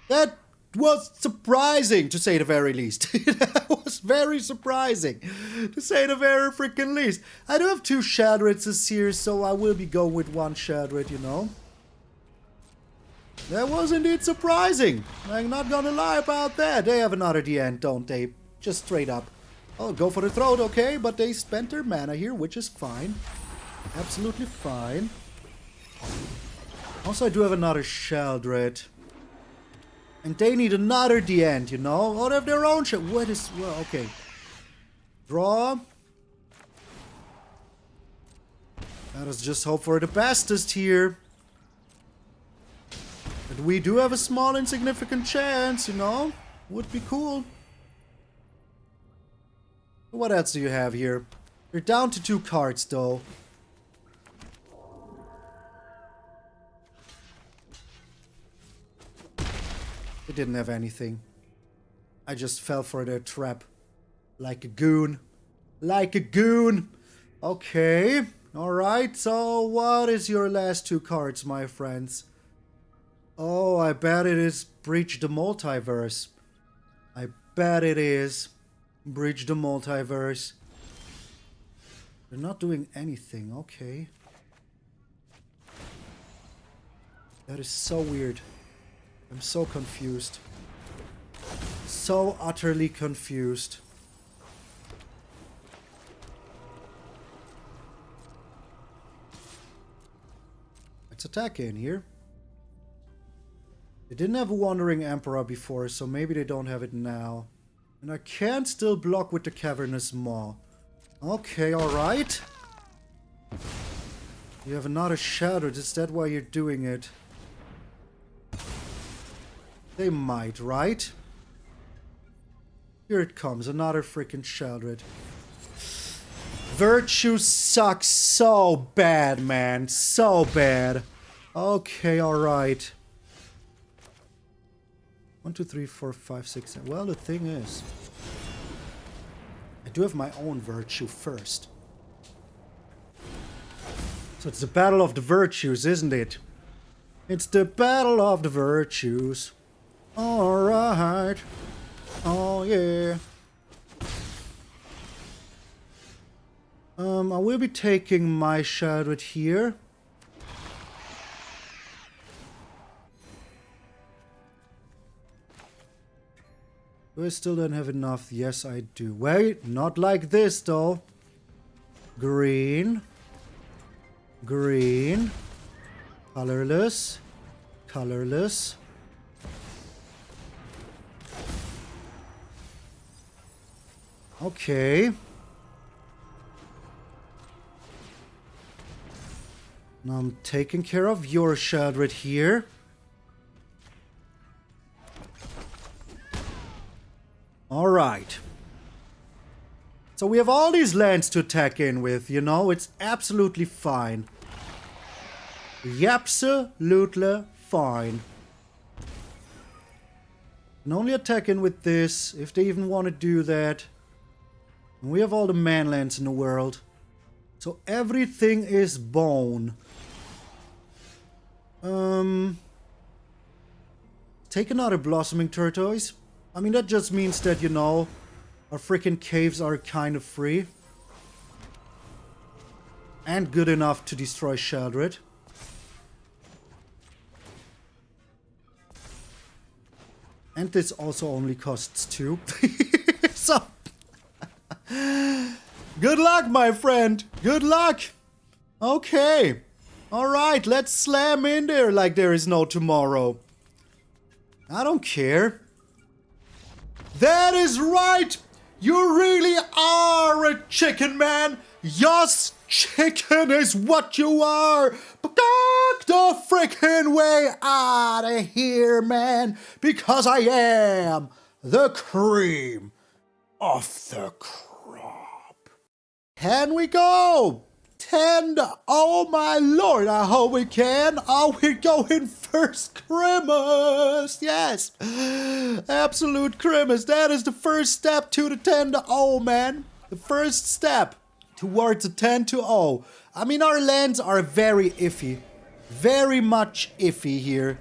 A: That was surprising, to say the very least. That was very surprising, to say the very freaking least. I do have 2 Sheoldreds here, so I will be going with 1 Sheoldred, you know. That was indeed surprising. I'm not gonna lie about that. They have another the end, don't they? Just straight up. Oh, go for the throat, okay, but they spent their mana here, which is fine. Absolutely fine. Also, I do have another Sheoldred. And they need another the end, you know? Or they have their own shit. What is... Well, okay. Draw. Let us just hope for the bestest here. But we do have a small insignificant chance, you know? Would be cool. What else do you have here? You're down to 2 cards, though. They didn't have anything. I just fell for their trap. Like a goon. Like a goon! Okay. Alright, so what is your last 2 cards, my friends? Oh, I bet it is Breach the Multiverse. I bet it is. Breach the Multiverse. They're not doing anything, okay. That is so weird. I'm so confused. So utterly confused. Let's attack in here. They didn't have a Wandering Emperor before, so maybe they don't have it now. And I can still block with the Cavernous Maw. Okay, alright. You have another Sheoldred, is that why you're doing it? They might, right? Here it comes, another freaking Sheoldred. Virtue sucks so bad, man. So bad. Okay, alright. 1, 2, 3, 4, 5, 6, 7. Well, the thing is, I do have my own virtue first. So it's the battle of the virtues, isn't it? It's the battle of the virtues. Alright. Oh, yeah. I will be taking my Sheoldred here. Do I still don't have enough? Yes, I do. Wait, not like this, though. Green. Green. Colorless. Colorless. Okay. Now I'm taking care of your Sheoldred here. Alright. So we have all these lands to attack in with, you know, it's absolutely fine. Absolutely fine. Can only attack in with this, if they even want to do that. And we have all the man lands in the world. So everything is bone. Take another Blossoming Tortoise. I mean, that just means that, you know, our freaking caves are kind of free. And good enough to destroy Sheoldred. And this also only costs 2. So, good luck, my friend. Good luck. Okay. Alright, let's slam in there like there is no tomorrow. I don't care. That is right. You really are a chicken, man. Yes, chicken is what you are. But get the freaking way out of here, man. Because I am the cream of the crop. Can we go? 10. Oh my lord, I hope we can. Oh, we're going first Christmas. Yes. Absolute Christmas. That is the first step to the 10-0, man. The first step towards a 10-0. I mean, our lands are very iffy. Very much iffy here.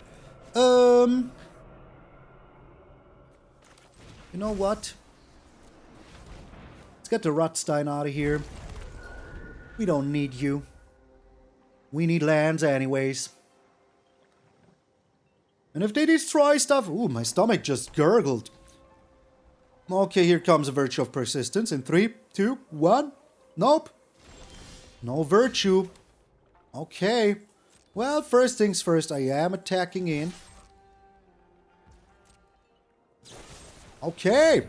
A: You know what? Let's get the Rutstein out of here. We don't need you. We need lands anyways. And if they destroy stuff... Ooh, my stomach just gurgled. Okay, here comes a Virtue of Persistence in 3, 2, 1. Nope. No Virtue. Okay. Well, first things first, I am attacking in. Okay.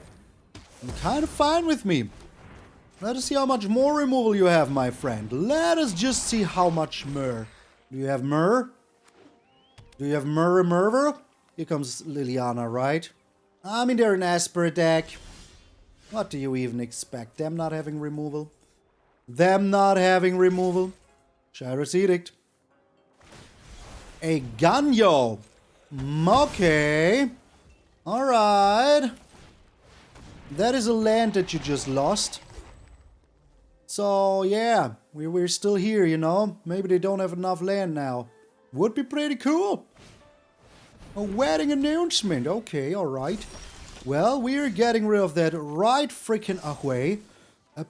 A: I'm kind of fine with me. Let us see how much more removal you have, my friend. Let us just see how much Mire. Do you have Mire? Do you have Mire? Here comes Liliana, right? I mean, they're an Esper deck. What do you even expect? Them not having removal? Them not having removal? Shadow's Edict. A Ganyo. Okay. Alright. That is a land that you just lost. So, yeah, we're still here, you know. Maybe they don't have enough land now. Would be pretty cool. A wedding announcement. Okay, alright. Well, we're getting rid of that right freaking away.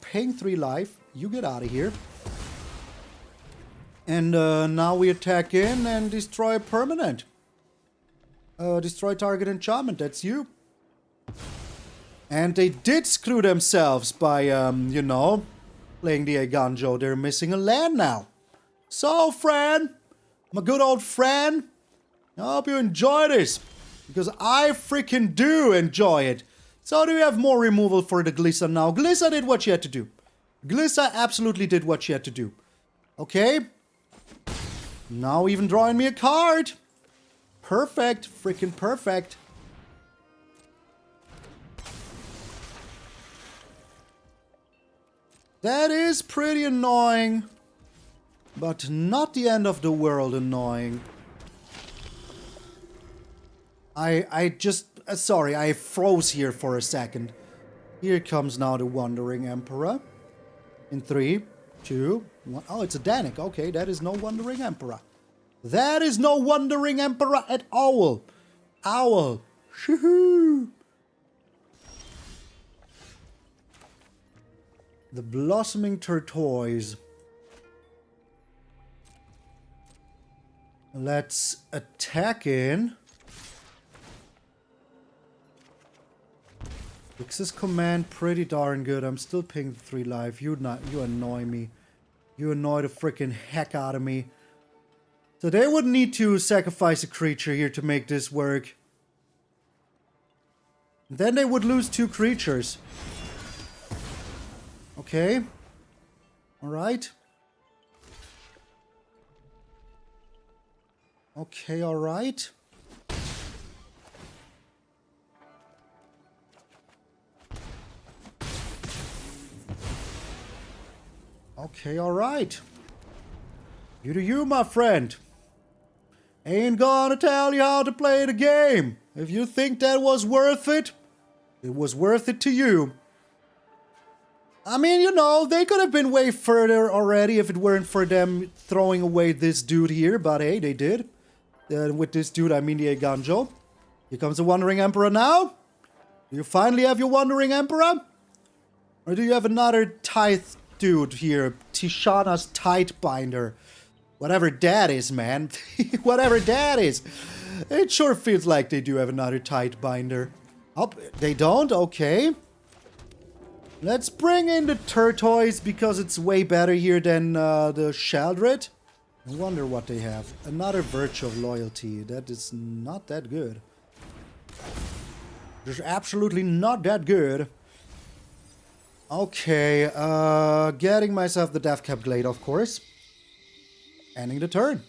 A: Paying 3 life. You get out of here. And now we attack in and destroy a permanent. Destroy target enchantment. That's you. And they did screw themselves by, you know... playing the Ganjo. They're missing a land now. So, friend, my good old friend, I hope you enjoy this. Because I freaking do enjoy it. So, do we have more removal for the Glissa now? Glissa did what she had to do. Glissa absolutely did what she had to do. Okay. Now even drawing me a card. Perfect. Freaking perfect. That is pretty annoying. But not the end of the world annoying. I just... sorry, I froze here for a second. Here comes now the Wandering Emperor. In 3, 2, 1. Oh, it's a Danik. Okay, that is no Wandering Emperor. That is no Wandering Emperor at all. Owl. Shoo-hoo. The Blossoming Tortoise. Let's attack in. X's command pretty darn good. I'm still pinging 3 life. You annoy me. You annoy the freaking heck out of me. So they would need to sacrifice a creature here to make this work. Then they would lose 2 creatures. Okay. Alright. Okay, alright. Okay, alright. You do you, my friend. Ain't gonna tell you how to play the game. If you think that was worth it, it was worth it to you. I mean, you know, they could have been way further already if it weren't for them throwing away this dude here, but hey, they did. With this dude, I mean the Ganjo. Here comes the Wandering Emperor now. Do you finally have your Wandering Emperor? Or do you have another Tithe dude here? Tishana's Tithe Binder. Whatever that is, man. Whatever that is. It sure feels like they do have another Tithe Binder. Oh, they don't? Okay. Let's bring in the Turtoise because it's way better here than the Sheoldred. I wonder what they have. Another Virtue of Loyalty. That is not that good. Just absolutely not that good. Okay, getting myself the Deathcap Glade, of course. Ending the turn.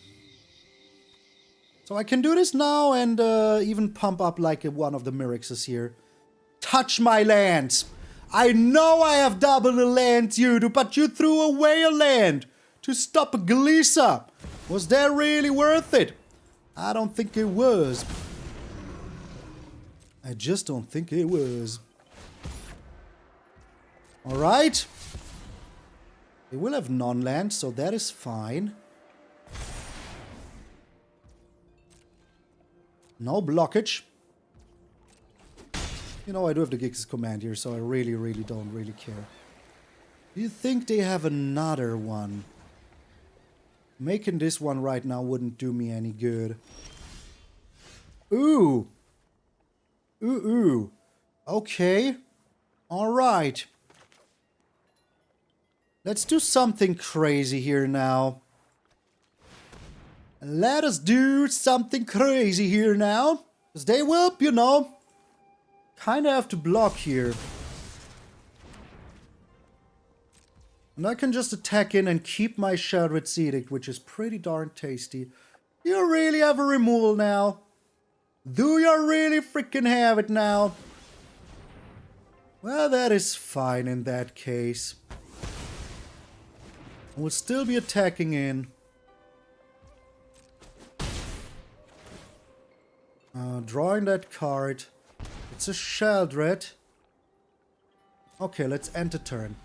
A: So I can do this now and even pump up like one of the Mirrexes here. Touch my lands! I know I have double the lands you do, but you threw away a land to stop a Glissa. Was that really worth it? I don't think it was. I just don't think it was. Alright. They will have non-land, so that is fine. No blockage. You know, I do have the Gix's command here, so I really don't care. Do you think they have another one? Making this one right now wouldn't do me any good. Ooh. Ooh. Okay. Alright. Let's do something crazy here now. Let us do something crazy here now. Because they will, you know, kind of have to block here. And I can just attack in and keep my Sheoldred's Edict, which is pretty darn tasty. You really have a removal now? Do you really freaking have it now? Well, that is fine in that case. We'll still be attacking in. Drawing that card. It's a Sheoldred. Okay, let's end the turn.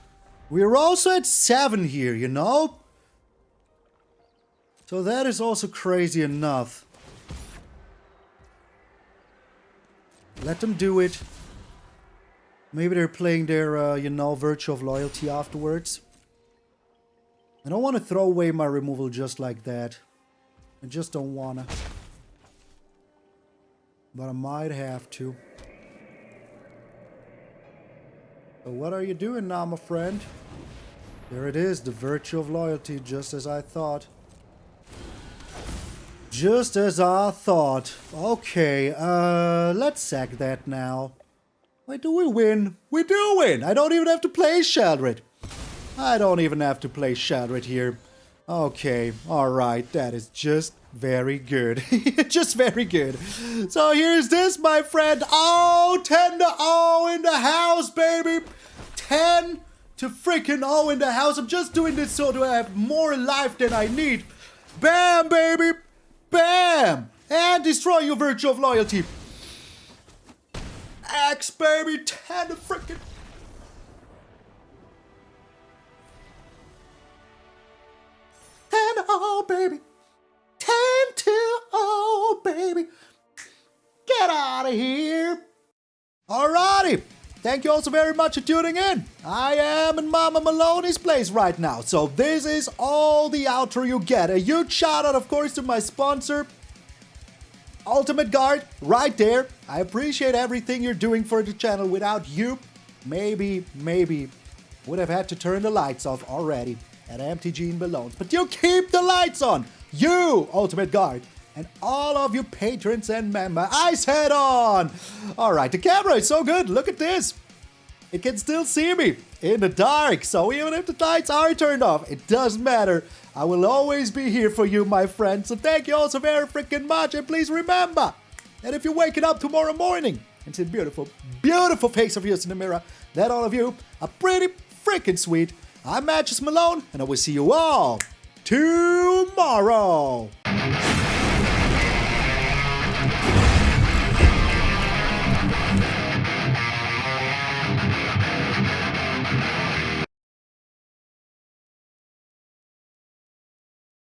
A: We're also at 7 here, you know? So that is also crazy enough. Let them do it. Maybe they're playing their, you know, Virtue of Loyalty afterwards. I don't want to throw away my removal just like that. I just don't want to. But I might have to. So what are you doing now, my friend? There it is, the Virtue of Loyalty, just as I thought. Just as I thought. Okay, let's sack that now. Wait, do we win? We do win! I don't even have to play Sheoldred. I don't even have to play Sheoldred here. Okay, alright, that is just very good. Just very good. So here's this, my friend. Oh, 10-0 in the house, baby. 10-0 to freaking O in the house. I'm just doing this so to have more life than I need. Bam, baby. Bam. And destroy your virtue of loyalty. X, baby. 10 freaking... 10-0, baby. 10-0, baby. Get out of here. Alrighty. Thank you all so very much for tuning in. I am in Mama Malone's place right now. So this is all the outro you get. A huge shout out, of course, to my sponsor, Ultimate Guard, right there. I appreciate everything you're doing for the channel. Without you, maybe would have had to turn the lights off already at MTG Malone's. But you keep the lights on. You, Ultimate Guard. And all of you patrons and members, eyes head on! Alright, the camera is so good, look at this! It can still see me in the dark, so even if the lights are turned off, it doesn't matter. I will always be here for you, my friends, so thank you all so very freaking much, and please remember that if you're waking up tomorrow morning and see the beautiful, beautiful face of yours in the mirror, that all of you are pretty freaking sweet. I'm MtgA Malone, and I will see you all tomorrow!